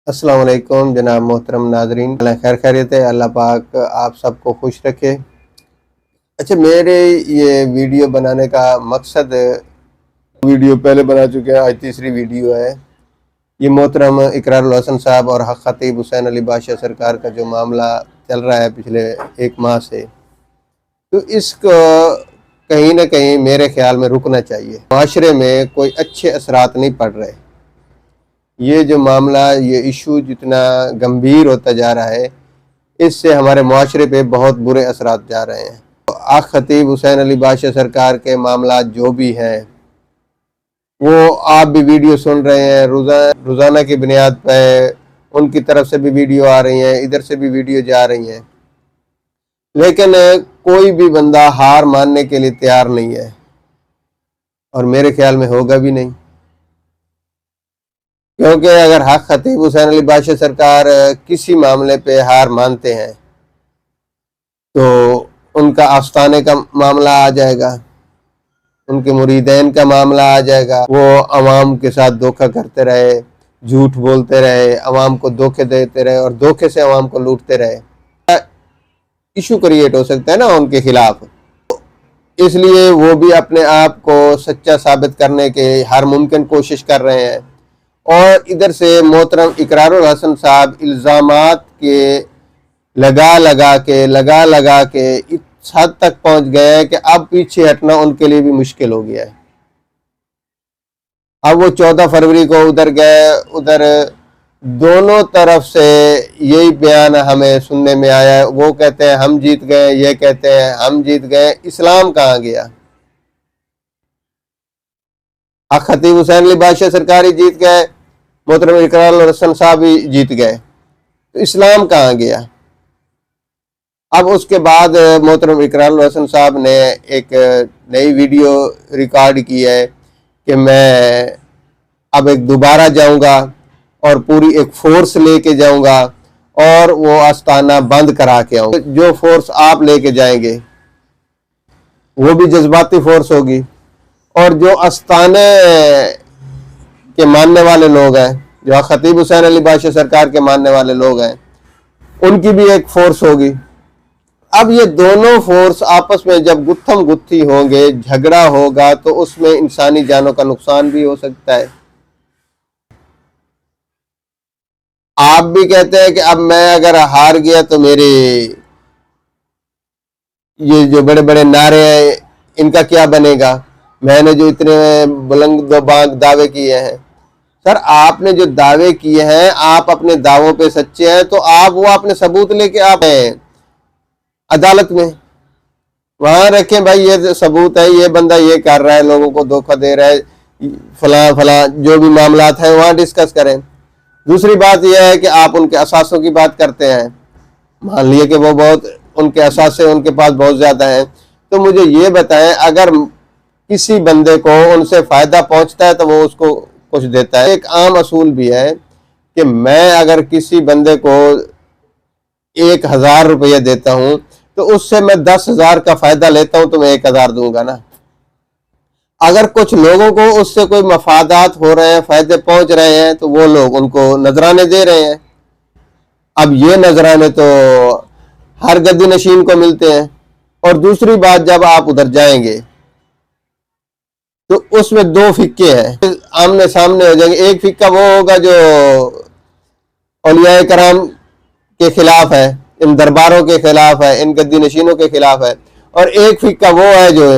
अस्सलाम वालेकुम जनाब मोहतरम नाजरीन, खैर खैरियत है। अल्लाह पाक आप सबको खुश रखे। अच्छा, मेरे ये वीडियो बनाने का मकसद, वीडियो पहले बना चुके हैं, आज तीसरी वीडियो है। ये मोहतरम इकरारुल हसन साहब और हक़ ख़तीब हुसैन अली बादशाह सरकार का जो मामला चल रहा है पिछले एक माह से, तो इसको कहीं ना कहीं मेरे ख्याल में रुकना चाहिए। माशरे में कोई अच्छे असरात नहीं पड़ रहे। ये जो मामला, ये इशू जितना गंभीर होता जा रहा है, इससे हमारे माशरे पे बहुत बुरे असरात जा रहे हैं। हक़ ख़तीब हुसैन अली बादशाह सरकार के मामला जो भी हैं, वो आप भी वीडियो सुन रहे हैं, रोज़ाना की बुनियाद पर उनकी तरफ से भी वीडियो आ रही हैं, इधर से भी वीडियो जा रही हैं, लेकिन कोई भी बंदा हार मानने के लिए तैयार नहीं है और मेरे ख्याल में होगा भी नहीं। क्योंकि अगर हक़ ख़तीब हुसैन अली बादशाह सरकार किसी मामले पे हार मानते हैं तो उनका आस्थाने का मामला आ जाएगा, उनके मुरीदैन का मामला आ जाएगा। वो अवाम के साथ धोखा करते रहे, झूठ बोलते रहे, अवाम को धोखे देते रहे और धोखे से अवाम को लूटते रहे। इशू क्रिएट हो सकता है ना उनके खिलाफ, इसलिए वो भी अपने आप को सच्चा साबित करने के हर मुमकिन कोशिश कर रहे हैं। और इधर से मोहतरम इकरारुल हसन साहब इल्ज़ामात के लगा लगा के इस हद तक पहुंच गए हैं कि अब पीछे हटना उनके लिए भी मुश्किल हो गया है। अब वो 14 फरवरी को उधर गए, उधर दोनों तरफ से यही बयान हमें सुनने में आया है। वो कहते हैं हम जीत गए, ये कहते हैं हम जीत गए। इस्लाम कहाँ गया? हक़ ख़तीब हुसैन अली बादशाह सरकार ही जीत गए, मोहतरम इकरारुल हसन साहब ही जीत गए, तो इस्लाम कहाँ गया? अब उसके बाद मोहतरम इकरारुल हसन साहब ने एक नई वीडियो रिकॉर्ड की है कि मैं अब एक दोबारा जाऊंगा और पूरी एक फोर्स लेके जाऊंगा और वो आस्थाना बंद करा के आऊंगा। जो फोर्स आप लेके जाएंगे वो भी जज्बाती फोर्स होगी, और जो आस्थाने के मानने वाले लोग हैं, जो हक़ ख़तीब हुसैन अली बादशाह सरकार के मानने वाले लोग हैं, उनकी भी एक फोर्स होगी। अब ये दोनों फोर्स आपस में जब गुत्थम गुत्थी होंगे, झगड़ा होगा, तो उसमें इंसानी जानों का नुकसान भी हो सकता है। आप भी कहते हैं कि अब मैं अगर हार गया तो मेरे ये जो बड़े बड़े नारे हैं इनका क्या बनेगा? मैंने जो इतने बुलंद बांग दावे किए हैं। सर, आपने जो दावे किए हैं, आप अपने दावों पे सच्चे हैं तो आप वो अपने सबूत लेके आप अदालत में वहां रखें, भाई ये सबूत है, ये बंदा ये कर रहा है, लोगों को धोखा दे रहा है, फला फला जो भी मामलात हैं वहां डिस्कस करें। दूसरी बात यह है कि आप उनके असासों की बात करते हैं। मान लिए कि वो बहुत उनके असासे उनके पास बहुत ज़्यादा हैं, तो मुझे ये बताएं, अगर किसी बंदे को उनसे फ़ायदा पहुंचता है तो वो उसको कुछ देता है। एक आम असूल भी है कि मैं अगर किसी बंदे को 1000 रुपये देता हूं तो उससे मैं 10,000 का फ़ायदा लेता हूं तो मैं 1000 दूंगा ना। अगर कुछ लोगों को उससे कोई मफादात हो रहे हैं, फ़ायदे पहुंच रहे हैं, तो वो लोग उनको नजराने दे रहे हैं। अब ये नजराने तो हर गद्दी नशीन को मिलते हैं। और दूसरी बात, जब आप उधर जाएंगे तो उसमें दो फिक्के हैं, आमने सामने हो जाएंगे। एक फिक्का वो होगा जो औलिया कराम के खिलाफ है, इन दरबारों के खिलाफ है, इन गद्दी नशीनों के खिलाफ है, और एक फिक्का वो है जो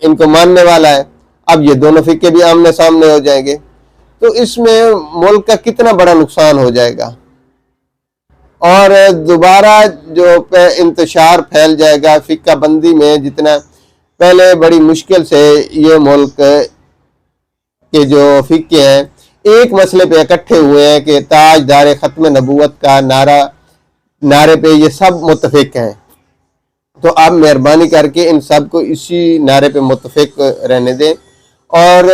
इनको मानने वाला है। अब ये दोनों फिक्के भी आमने सामने हो जाएंगे, तो इसमें मुल्क का कितना बड़ा नुकसान हो जाएगा और दोबारा जो इंतशार फैल जाएगा फिक्का बंदी में। जितना पहले बड़ी मुश्किल से ये मुल्क के जो फिक्के हैं एक मसले पे इकट्ठे हुए हैं कि ताजदार ख़त्म नबूवत का नारे पे ये सब मुत्तफिक हैं, तो आप मेहरबानी करके इन सब को इसी नारे पे मुत्तफिक रहने दें। और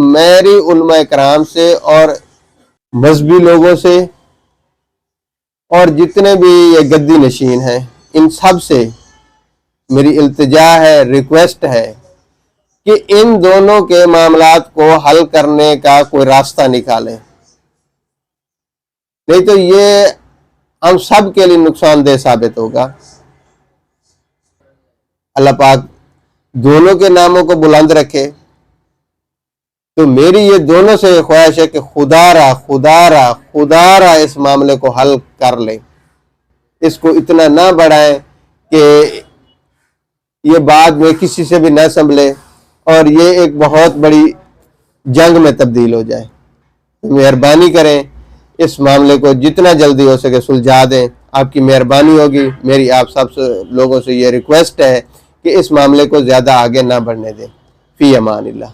मेरी उलमा इकराम से और मजहबी लोगों से और जितने भी ये गद्दी नशीन हैं, इन सब से मेरी इल्तिजा है, रिक्वेस्ट है कि इन दोनों के मामलात को हल करने का कोई रास्ता निकालें। نہیں تو یہ ہم سب کے لیے نقصان دہ ثابت ہوگا۔ اللہ پاک دونوں کے ناموں کو بلند رکھے۔ تو میری یہ دونوں سے خواہش ہے کہ خدا را اس معاملے کو حل کر لیں، اس کو اتنا نہ بڑھائیں کہ یہ بعد میں کسی سے بھی نہ سنبھلے اور یہ ایک بہت بڑی جنگ میں تبدیل ہو جائے۔ مہربانی کریں اس معاملے کو جتنا جلدی ہو سکے سلجھا دیں، آپ کی مہربانی ہوگی۔ میری آپ سب لوگوں سے یہ ریکویسٹ ہے کہ اس معاملے کو زیادہ آگے نہ بڑھنے دیں۔ فی امان اللہ۔